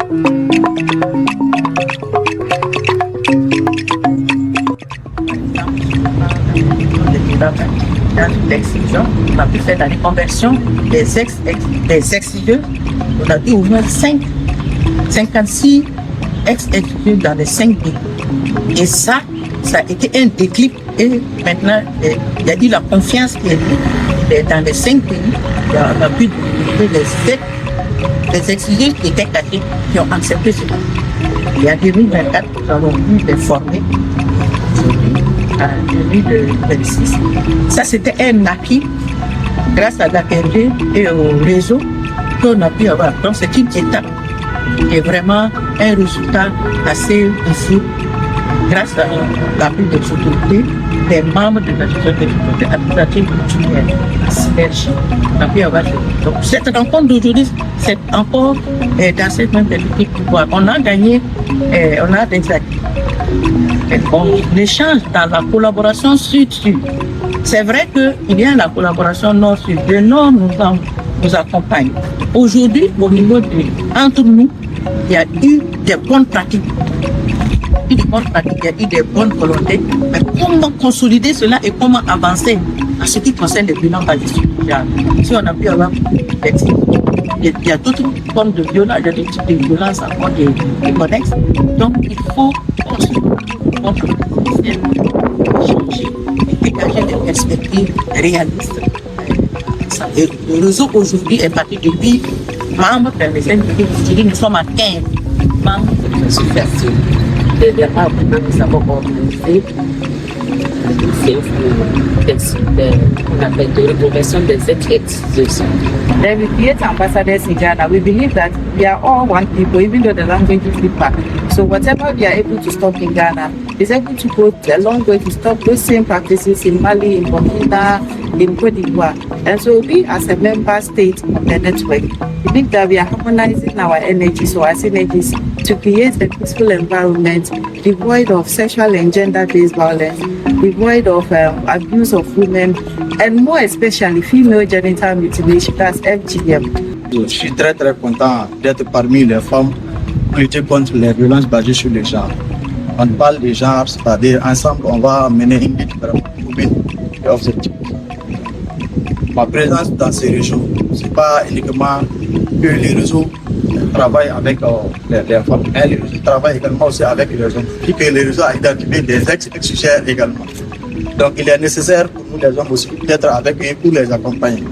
Dans l'excision, on a pu faire la reconversion des ex-lieux. On a dû ouvrir 56 ex-lieux dans les 5 pays. Et ça a été un déclic. Et maintenant, il y a eu la confiance qui est dans les 5 pays. On a pu développer les ex-lieux qui étaient cachés, qui ont accepté cela. Il y a 2024, nous avons pu les former. En 2026. Ça, c'était un acquis grâce à l'APRD et au réseau qu'on a pu avoir. Donc, c'est une étape qui est vraiment un résultat assez visible grâce à l'appui des autorités, des membres de la société administrative coutumière, la synergie. On a pu avoir. Donc, cette rencontre d'aujourd'hui, c'est encore dans cette même politique pouvoir. On a gagné, on a des acquis. On échange dans la collaboration sud-sud. C'est vrai qu'il y a la collaboration nord-sud. Le nord nous accompagne. Aujourd'hui, au niveau entre nous, il y a eu des bonnes pratiques. Il y a eu des bonnes volontés. Mais comment consolider cela et comment avancer en ce qui concerne les violences basiques? Si on a pu avoir il y a d'autres formes de violence, il y a des types de violences encore des connexes. Donc il faut changer et dégager des perspectives réalistes. Et le réseau aujourd'hui est parti de 8 membres dans les 5 pays. Nous sommes à 15 membres de l'association. Dernièrement, nous avons organisé on appelle de reconversion des ex-institutions. Then we create ambassadors in Ghana. We believe that we are all one people, even though the languages differ. So whatever we are able to stop in Ghana is able to go a long way to stop those same practices in Mali, in Burkina, in Côte d'Ivoire. And so we, as a member state of the network, we think that we are harmonizing our energies or our synergies to create a peaceful environment devoid of sexual and gender-based violence, devoid of abuse of women, and more especially female genital mutilation, that's FGM. Je suis très content d'être parmi les femmes qui luttent contre les violences basées sur les genres. On parle des genres, c'est-à-dire ensemble on va mener une lutte vraiment commune et objective. Ma présence dans ces réseaux, ce n'est pas uniquement que les réseaux travaillent avec les femmes, mais les réseaux travaillent également aussi avec les hommes, et que les réseaux ont identifié des ex-suggères également. Donc il est nécessaire pour nous les hommes aussi d'être avec eux pour les accompagner.